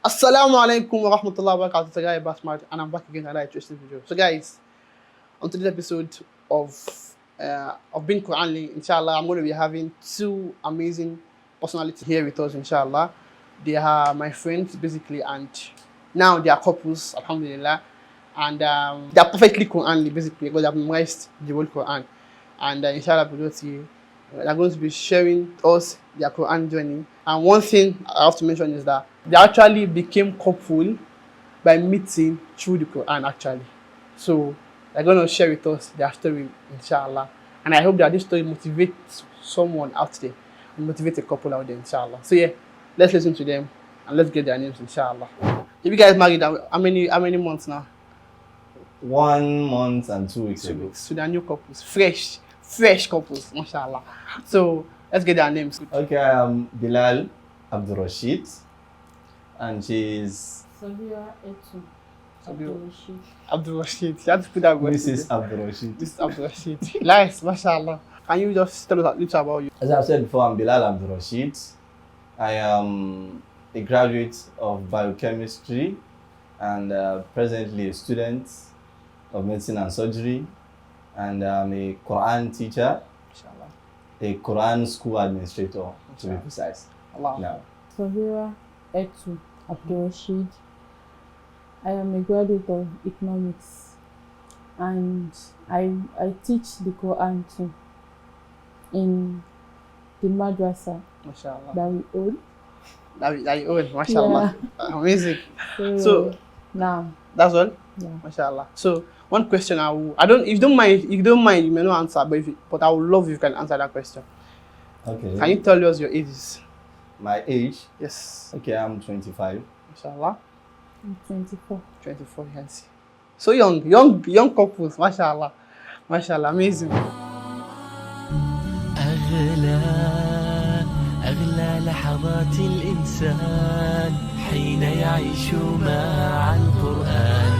Assalamu alaikum wa rahmatullahi wa barakatuh. Guy Basmart, and I'm back again with another interesting video. So guys, on today's episode of Being Quranly, inshallah, I'm going to be having two amazing personalities here with us, inshallah. They are my friends basically, and now they are couples, alhamdulillah, and they are perfectly Quranly basically because they have memorized the whole Quran, and inshallah, they're going to be sharing us their Quran journey. And one thing I have to mention is that they actually became couple by meeting through the Quran actually. So they're going to share with us their story, inshallah. And I hope that this story motivates someone out there and motivate a couple out there, inshallah. So yeah, let's listen to them and let's get their names, inshallah. Have you guys married how many months now? 1 month and 2 weeks 2 ago. weeks. So they're new couples, fresh couples, mashallah. So let's get their names. Okay, I am Bilal Abdurrashid, and she's Sabira Etu. Abdulsomod. You have to put that word. Mrs. Abdurrashid. This is Abdulsomod. Nice, mashallah. Can you just tell us a little about you? As I've said before, I'm Bilal Abdurrashid. I am a graduate of biochemistry and presently a student of medicine and surgery, and I'm a Quran teacher, Mashallah. a Quran school administrator, to be precise. Allah. Now, Sabira Etu Abdulrashid. I am a graduate of economics and I teach the Quran too in the madrasa Mashallah. that we own. That you own, mashallah. Amazing. So now, that's all? yeah. Mashallah. So one question if you don't mind, you may not answer, but I would love if you can answer that question. okay. Can you tell us your ages? My age? Yes. Okay, I'm 25. Mashallah. I'm 24. 24, you can see. So young couples, mashallah. Mashallah, amazing. أغلى لحظات الإنسان حين يعيش مع القرآن.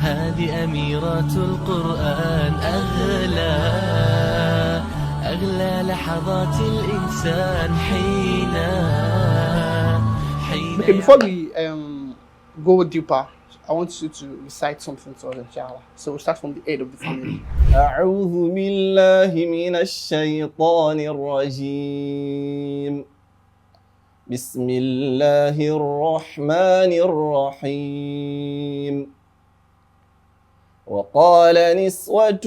هذه أميرات القرآن. أغلى لحظات الإنسان حين Okay, before we go deeper, I want you to recite something to us, inshallah. So we'll start from the head of the family. أعوذ بالله من الشيطان الرجيم. بسم الله الرحمن الرحيم. وقال نسوة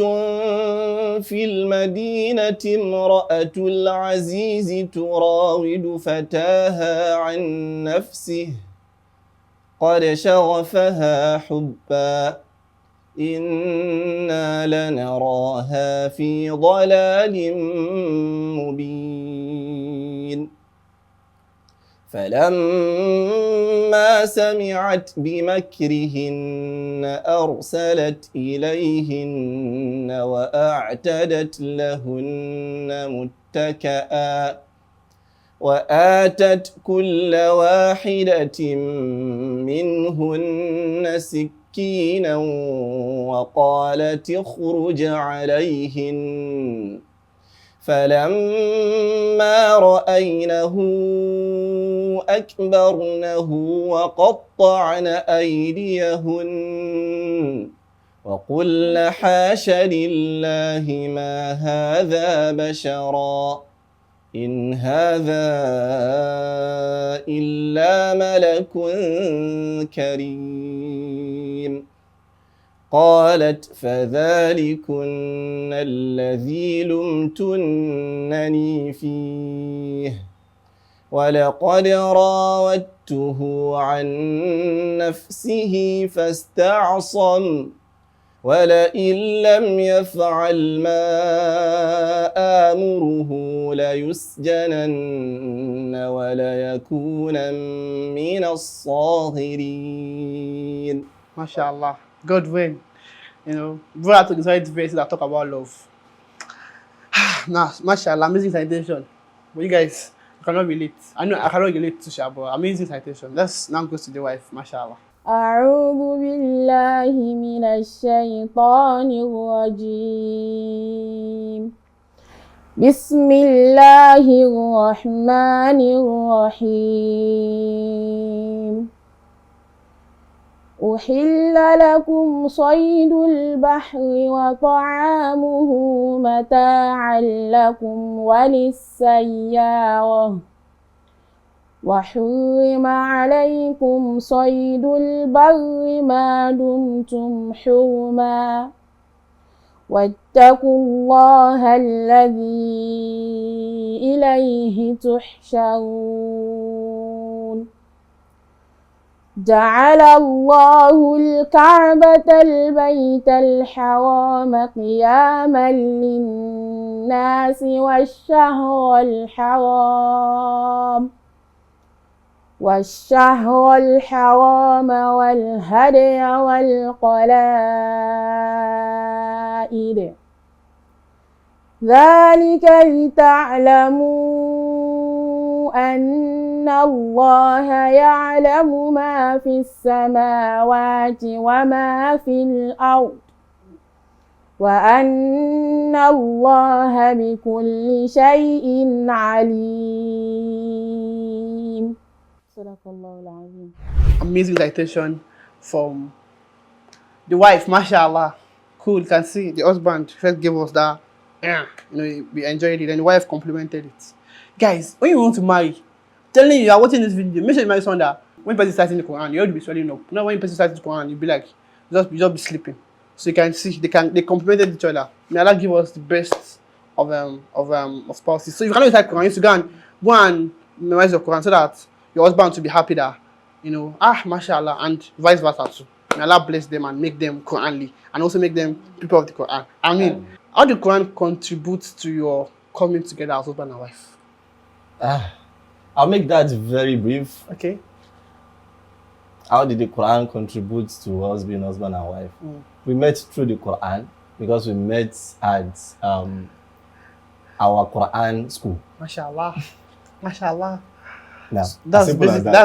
في المدينة امرأة العزيز تراود فتاها عن نفسه قد شغفها حبا إنا لنراها في ضلال مبين. فلما سمعت بمكرهن أرسلت إليهن وأعتدت لهن متكئا وآتت كل واحدة منهن سكينا وقالت اخرج عليهن. فلما رأينه أكبرنه وقطعن أيديهن وقلن حاش لله ما هذا بشرا إن هذا إلا ملك كريم. قالت فذلكن الذي لمتنني فيه ولقد راودته عن نفسه فاستعصم ولئن لم يفعل ما آمره ليسجنن وليكون من الصاغرين. Mashallah. God willing. Brother took the right verses that talk about love. Nah, mashallah, amazing citation. But you guys cannot relate. I know I cannot relate to Shah, but amazing citation. Let's now go to the wife, mashallah. أعوذ بالله من الشيطان الرجيم. بسم الله الرحمن الرحيم أحل لكم صيد البحر وطعامه متاعا لكم وللسيارة وحرم عليكم صيد البر ما دمتم حرما واتقوا الله الذي إليه تحشرون جعل الله الكعبة البيت الحرام قياما للناس والشهر الحرام والهدي والقلائد ذلك لتعلموا أن الله يعلم ما في السماوات وما في الأرض وأن الله بكل شيء عليم. صدق الله العظيم. Amazing citation from the wife, mashallah. Cool, you can see the husband first gave us that, we enjoyed it, and the wife complimented it. Guys, when you want to marry, telling you are watching this video, make sure you marry someone that when person starts in the Quran, you ought to be swelling up. Not when person starts in the Quran, you be like, you just be sleeping. So you can see they complemented each other. May Allah give us the best of spouses. So if you cannot recite Quran, you should go and memorize your Quran so that your husband to be happy that, mashallah, and vice versa too. May Allah bless them and make them Quranly and also make them people of the Quran. I mean, how do Quran contribute to your coming together as husband and wife? I'll make that very brief. Okay. How did the Quran contribute to us being husband and wife? We met through the Quran because we met at our Quran school. Mashallah. Mashallah. No, That's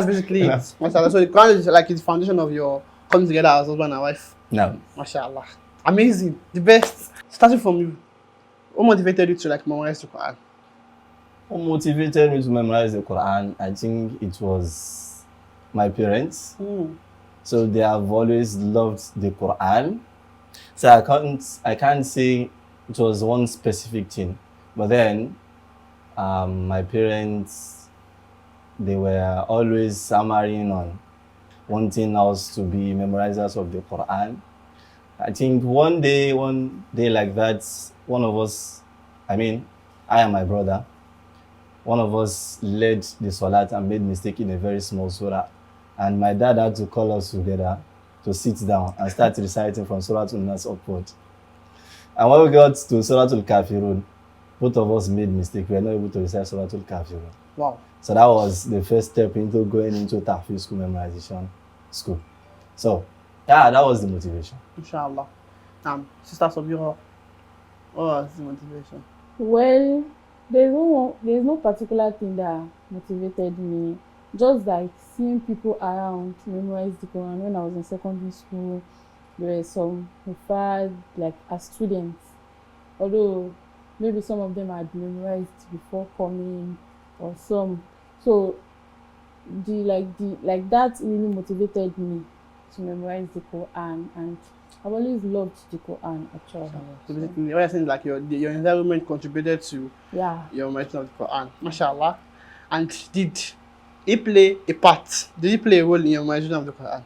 basically it. Mashallah. So the Quran is like the foundation of your coming together as husband and wife. No. Mashallah. Amazing. The best. Starting from you. What motivated you to memorize the Quran? What motivated me to memorize the Quran? I think it was my parents. So they have always loved the Quran. So I can't say it was one specific thing. But then my parents, they were always hammering on wanting us to be memorizers of the Quran. I think one day like that, one of us, I and my brother, one of us led the Salat and made mistake in a very small surah. And my dad had to call us together to sit down and start reciting from Surah Al-Nas upward. And when we got to Surah Al-Kafirun, both of us made mistake. We were not able to recite Surah Al-Kafirun. Wow. So that was the first step into going into Tahfiz school memorization school. So, that was the motivation. Inshallah. Sister Sobira, what was the motivation? Well, there's no particular thing that motivated me. Just like seeing people around memorize the Quran. When I was in secondary school, there were some who fared as students. Although maybe some of them had memorized before coming, or some. So that really motivated me to memorize the Quran, and I've always loved the Quran actually. So basically, what you're saying is your environment contributed to your memorization of the Quran. Mashallah. And did he play a part? Did he play a role in your memorization of the Quran?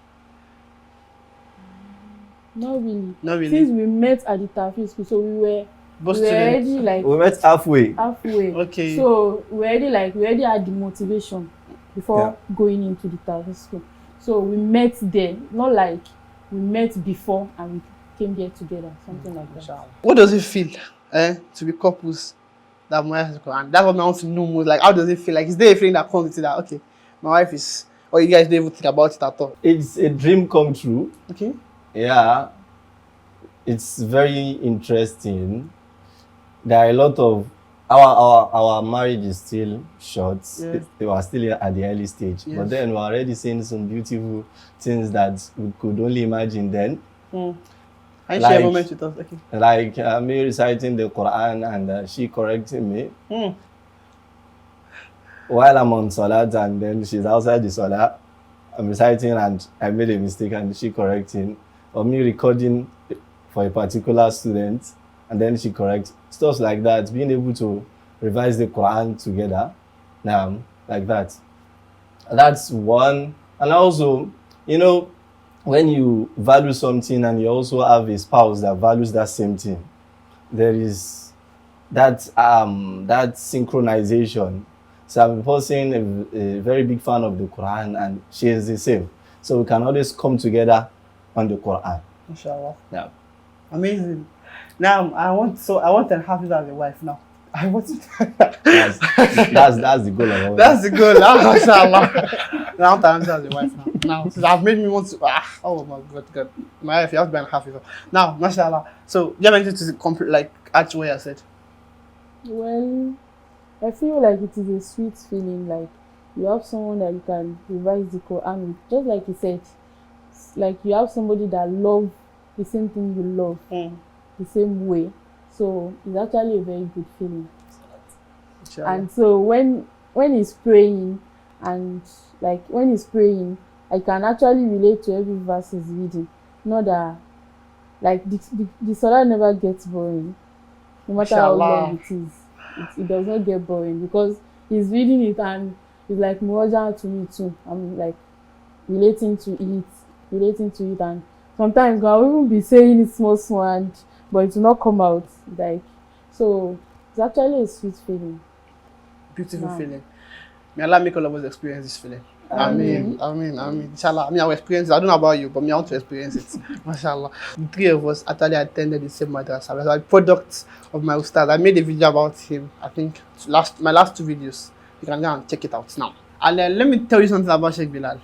Not really. Not really. Since we met at the Tahfiz school, so we were already we met halfway. Okay. So we already had the motivation before going into the Tahfiz school. So we met there, not like we met before and we came there together, something like that. What does it feel to be couples that memorize the Quran? That's what I want to know most. How does it feel? Is there a feeling that comes with it that, okay, my wife is, or you guys don't even think about it at all? It's a dream come true. Okay. Yeah. It's very interesting. There are a lot of our marriage is still short. Yes. They were still at the early stage. Yes. But then we're already seeing some beautiful things that we could only imagine then. I share a moment with us. Okay. Like me reciting the Quran and she correcting me while I'm on Salat, and then she's outside the Salat. I'm reciting and I made a mistake and she correcting, or me recording for a particular student and then she corrects, stuff like that. Being able to revise the Quran together, like that. That's one. And also, you know, when you value something and you also have a spouse that values that same thing, there is that synchronization. So I'm a person, a very big fan of the Quran, and she is the same. So we can always come together on the Quran. Inshallah. Yeah. Amazing. Now I want to have it as a wife now. I want to. That's the goal of all. That's the goal. Inshallah. Now I want to have it as a wife now. Now, since I've made me want to. Oh my God. My wife, you have to be an Hafidh. Now, mashallah. So, do you have anything to complete, like, add to what I said? Well, I feel like it is a sweet feeling, like you have someone that you can revise the Quran with, just like you said. Like you have somebody that loves the same thing you love, the same way. So it's actually a very good feeling. Inshallah. And so when he's praying, and like when he's praying, I can actually relate to every verse he's reading. Not that like the salah never gets boring, no matter how long it is. It does not get boring because he's reading it and it's like muwaja to me too. I'm like relating to it, and sometimes I'll even be saying it small and but it will not come out, like, so it's actually a sweet feeling. Beautiful feeling. May Allah make all of us experience this feeling. Amen. Inshallah. I mean, I will experience it. I don't know about you, but me, I want to experience it. Mashallah. The three of us actually attended the same madrasa. We are products of my ustad. I made a video about him, I think, my last 2 videos. You can go and check it out now. And let me tell you something about Sheikh Bilal.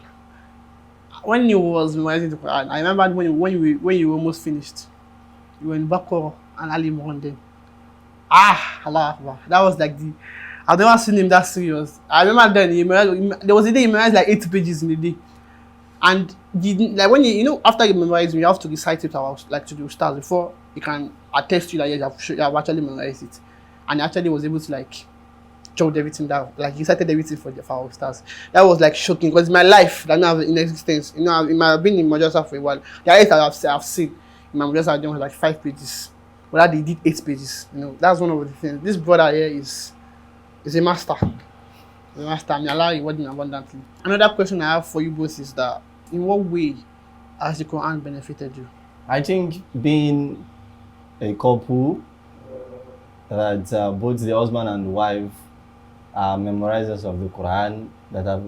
When he was memorizing the Quran, I remember when you almost finished. You were in Baqarah and Ali Imran then. Allah Akbar. That was like I've never seen him that serious. I remember then there was a day he memorized like 8 pages in a day. And like when after you memorize, you have to recite it out, like to the ustaz before he can attest to you that yes, you have actually memorized it. And he actually was able to like jot everything down. Like he recited everything for our ustaz. That was like shocking because my life that now in existence, it might have been in madrasa for a while. The highest I've seen in my madrasa was like 5 pages. But they did 8 pages. That's one of the things. This brother here is a master. May Allah reward him abundantly. Another question I have for you both is that in what way has the Quran benefited you? I think being a couple that both the husband and the wife are memorizers of the Quran,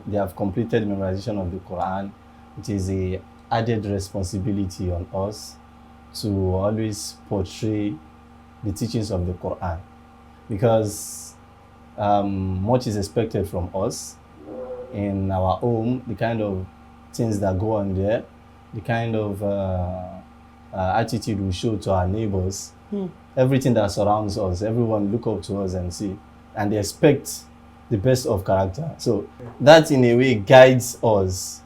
they have completed memorization of the Quran, it is a added responsibility on us to always portray the teachings of the Quran, because much is expected from us in our home, the kind of things that go on there, the kind of attitude we show to our neighbors, everything that surrounds us, everyone look up to us and see, and they expect the best of character. So that in a way guides us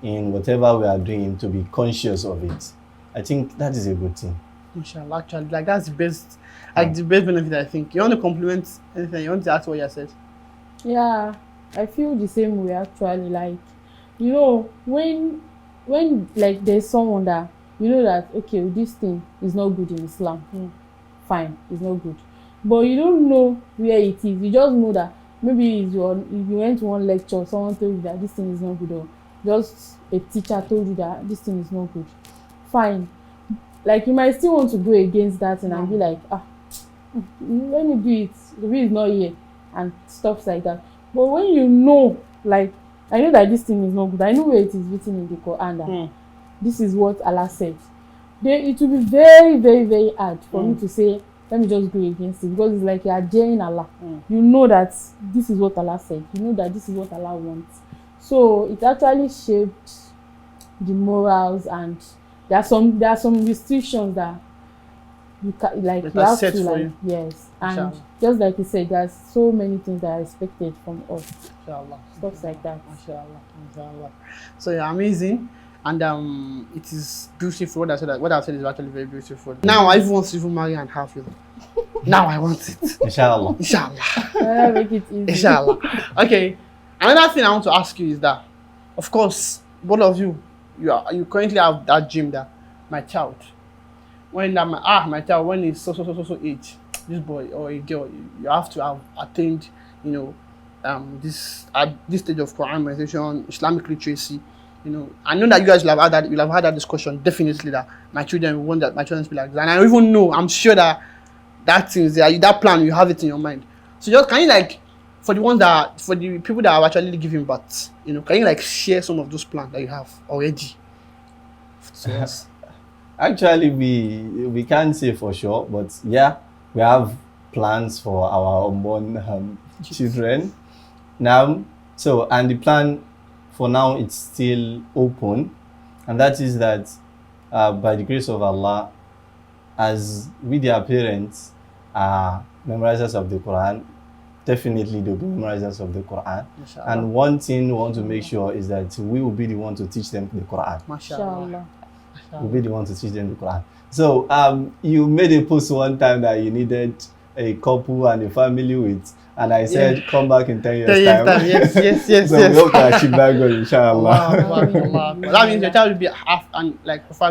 in whatever we are doing to be conscious of it. I think that is a good thing. Inshallah, actually, like that's the best, the best benefit. I think. You want to compliment anything? You want to ask what you said? Yeah, I feel the same way actually. Like, when like there's someone that that okay, this thing is not good in Islam. Fine, it's not good, but you don't know where it is. You just know that maybe you went to one lecture, someone told you that this thing is not good, or just a teacher told you that this thing is not good. Fine, like you might still want to go against that and be like, let me do it. The way is not here and stuff like that. But when you know, like, I know that this thing is not good. I know where it is written in the Quran that this is what Allah said. Then it will be very, very, very hard for me to say, let me just go against it, because it's like you are daring Allah. You know that this is what Allah said. You know that this is what Allah wants. So it actually shaped the morals, and there are some restrictions that you have to like, yes, and Inshallah. Just like you said, there's so many things that are expected from us. Inshallah. Stuff like that. Inshallah. So yeah, amazing. And it is beautiful. What I said is actually very beautiful. Now I even want to even marry and have you. Now I want it. Inshallah. Inshallah. Make it easy. Inshallah. Okay. Another thing I want to ask you is that, of course, both of you you currently have that dream that my child, when that my child, when he's so age, this boy or a girl, you have to have attained, this at this stage of Quran memorization, Islamic literacy. I know that you guys will have had that discussion definitely, that my children want that my children to be like that. And I even know, I'm sure that thing is there, that plan, you have it in your mind. So just can you for the people that are actually giving birth, can you share some of those plans that you have already? To us? Actually, we can't say for sure, but yeah, we have plans for our unborn children now. So, and the plan for now, it's still open, and that is that by the grace of Allah, as we their parents are memorizers of the Quran, definitely they'll be memorizers of the Quran. Mashallah. And one thing we want to make sure is that we will be the one to teach them the Quran. Mashallah. We'll be the one to teach them the Quran. So you made a post one time that you needed a couple and a family with, and I said, come back in 10 years' time. Yes. So we hope to achieve that goal, inshallah. Allah. That means your child will be half and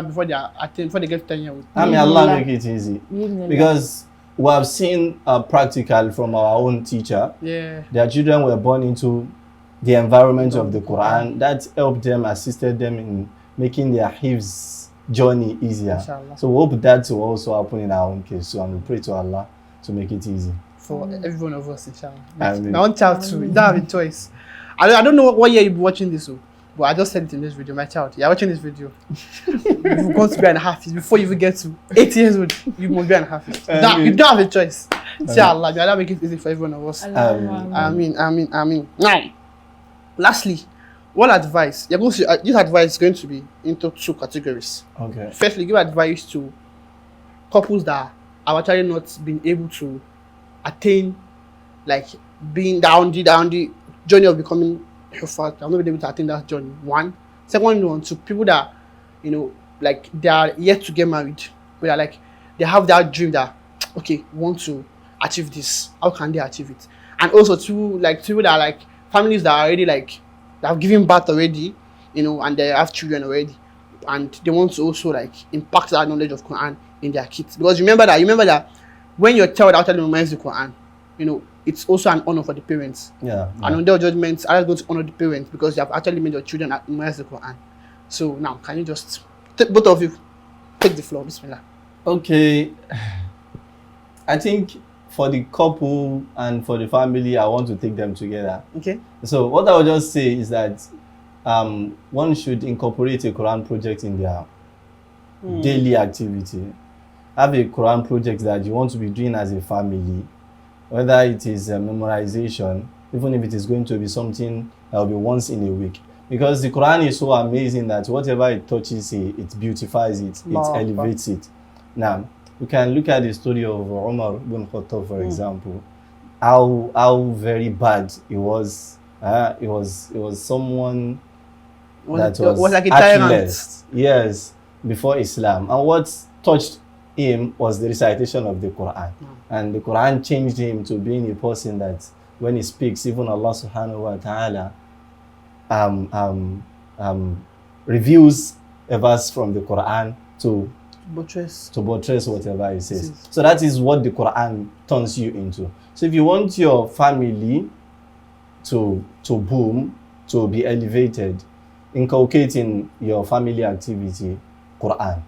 before they get 10 years old. I mean, Allah make it easy. Because we have seen practical from our own teacher. Yeah. Their children were born into the environment of the Quran. That helped them, assisted them in making their hifz journey easier. Inshallah. So we hope that will also happen in our own case. So and we pray to Allah to make it easy. For every one of us, inshallah. Amen. My own child too. You don't have a choice. I don't know what year you'll be watching this, but I just said it in this video. My child, you're watching this video. You've gone to be and a half before you even get to 8 years old. You must be and a half. You don't have a choice. Inshallah, may Allah make it easy for every one of us. Amen. Now, lastly, what advice? This advice is going to be into two categories. Okay. Firstly, give advice to couples that have actually not been able to attain, being down the journey of becoming Hafidh. I've not been able to attain that journey. One. Second one, to people that, they are yet to get married, but they have that dream that, okay, want to achieve this. How can they achieve it? And also to people that are families that are already they have given birth already, and they have children already, and they want to also impact that knowledge of Quran in their kids. Because remember that when your child actually memorizes the Quran, it's also an honor for the parents. Yeah. And on their judgments, Allah is going to honor the parents because you have actually made your children memorize the Quran. So now, can you just both of you take the floor? Bismillah. Okay. I think for the couple and for the family, I want to take them together. Okay. So what I would just say is that one should incorporate a Quran project in their daily activity. Have a Quran project that you want to be doing as a family, whether it is memorization, even if it is going to be something that will be once in a week. Because the Quran is so amazing that whatever it touches, it beautifies it, it elevates it. Now, we can look at the story of Umar ibn Khattab, for example. How very bad it was. It was someone that was like a tyrant. Yes, before Islam. And what touched him was the recitation of the Quran. And the Quran changed him to being a person that when he speaks, even Allah subhanahu wa ta'ala reviews a verse from the Quran to buttress whatever he says. So that is what the Quran turns you into. So if you want your family to boom, to be elevated, inculcating your family activity, Quran.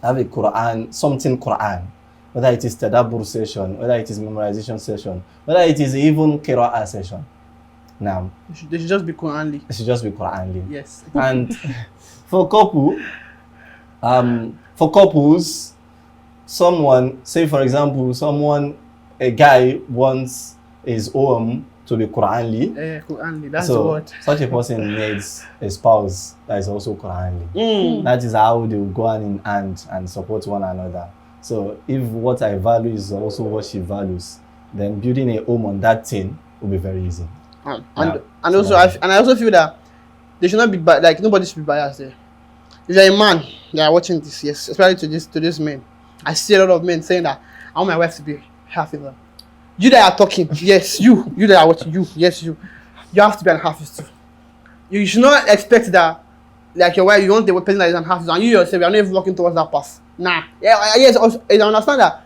Have a Quran, something Quran, whether it is tadabbur session, whether it is memorization session, whether it is even qira'ah session. Now, they should just be Quranly. It should just be Quranly. Yes. And for couples, someone, say for example, a guy wants his home to be Quranly. Quranly, that's so the word. Such a person needs a spouse that is also Quranly. That is how they will go hand in hand and support one another. So if what I value is also what she values, then building a home on that thing will be very easy. I also feel that they should not be nobody should be biased there. If you're a man, you are watching this, yes, especially to this men. I see a lot of men saying that I want my wife to be Hafidh. You that are talking, yes, you that are watching, yes, you have to be an Hafidh too. You should not expect that, like your wife, you want the person that is an Hafidh, and you yourself, you are not even working towards that path. Nah, yeah, yes, also, I understand that.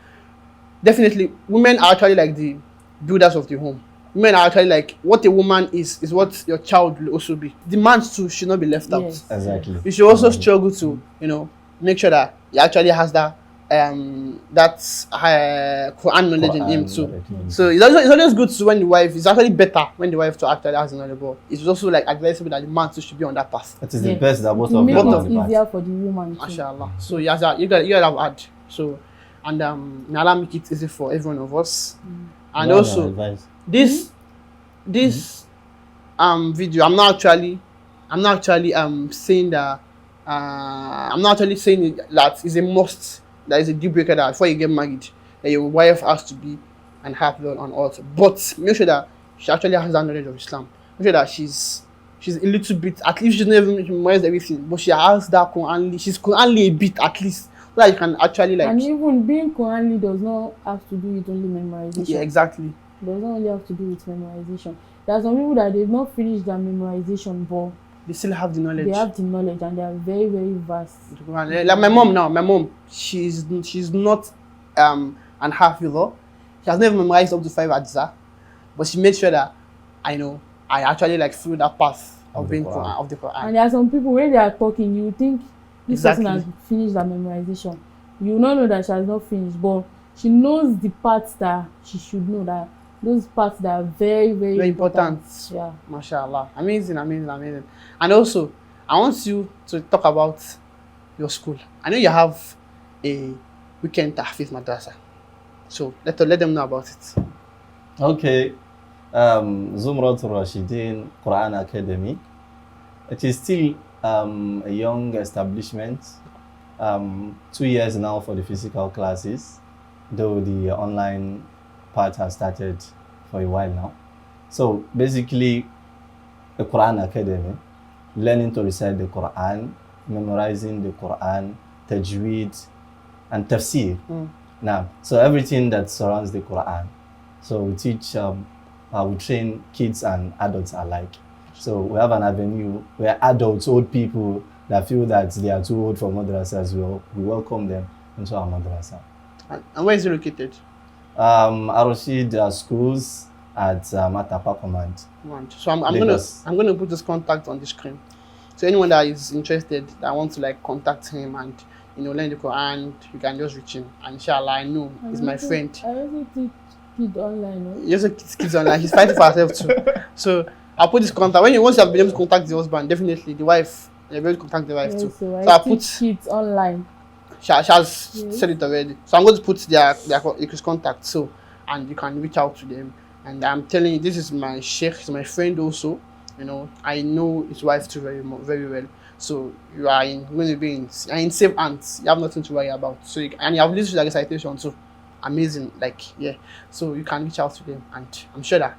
Definitely, women are actually like the builders of the home. Women are actually like, what a woman is what your child will also be. The man too should not be left out. Yes. Exactly. You should also struggle to, make sure that he actually has that Quran knowledge in him too. So it's always good to when the wife, it's actually better when the wife to actually has knowledge, but it's also like advisable that the man too should be on that path. That is the best that both to of make them it have the easier path. for the woman too. Mashallah. So you gotta have had. So and may Allah make it easy for every one of us. And Well, also advice. this video, I'm not actually saying that I'm not actually saying it, that is a must, that is a deal breaker that before you get married that your wife has to be and have blood on altar. But make sure that she actually has that knowledge of Islam. Make sure that she's a little bit, at least she's not even memorized everything, but she has that Quran, she's Quran a bit at least, so that you can actually like. And even being Quran does not have to do with only memorization. Yeah, exactly. It does not only have to do with memorization. There are some people that they've not finished their memorization, but They still have the knowledge. they have the knowledge and they are very, very vast. Like my mom, she's not an Hafidho. She has never memorized up to 5 hadiths, but she made sure that I actually like through that path of being Quran, of the Quran. And there are some people, when they are talking, you think this person has finished her memorization. You will not know that she has not finished, but she knows the parts that she should know, that those parts that are very, very, Very important. Yeah. Mashallah. Amazing. And also, I want you to talk about your school. I know you have a weekend tahfiz madrasa. So let them know about it. Okay. Zumratul Rashidin Quran Academy. It is still a young establishment. 2 years now for the physical classes, though the online part has started for a while now. So basically, the Quran Academy, learning to recite the Quran, memorizing the Quran, tajweed, and tafsir. Now, so everything that surrounds the Quran. So we teach, we train kids and adults alike. So we have an avenue where adults, old people that feel that they are too old for madrasa as well, we welcome them into our madrasa. And where is it located? Aroshid schools at Matapa Command. So I'm gonna put his contact on the screen. So anyone that is interested, that wants to like contact him and learn the Quran, you can just reach him. And inshallah, I know he's my friend. I also teach kids online. No? He also teaches kids online. He's fighting for herself too. So I'll put this contact. Once you have been able to contact the husband, definitely the wife, you'll be able to contact the wife too. So I'll put kids online. She has said it already. So I'm going to put his contact, so and you can reach out to them. And I'm telling you, this is my sheikh, he's my friend also. I know his wife too very well. So you are going to be in safe hands. You have nothing to worry about. So and you have listened to the recitation too. Amazing, So you can reach out to them, and I'm sure that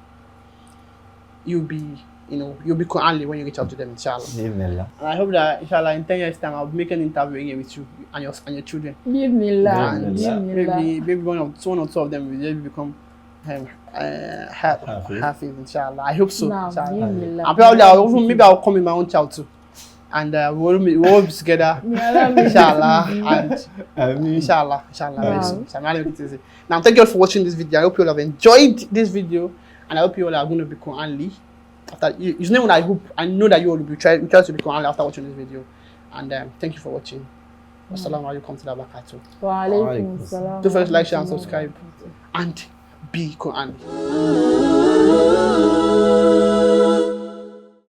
you'll be Quranly when you reach out to them, inshallah. And I hope that, inshallah, in 10 years' time, I'll make an interview again with you and your children. Maybe one or two of them will maybe become Hafidh, inshallah. I hope so. Inshallah. And probably I'll come with my own child too. And we'll all be together, inshallah. And inshallah. Very soon. Now, thank you all for watching this video. I hope you all have enjoyed this video, and I hope you all are going to be Quranly. I know that you all will try to be Quranly after watching this video. And thank you for watching. Assalamu alaikum wa barakatuh. Wa alaikum assalam. Don't forget to like, share, and subscribe, and be Quranly.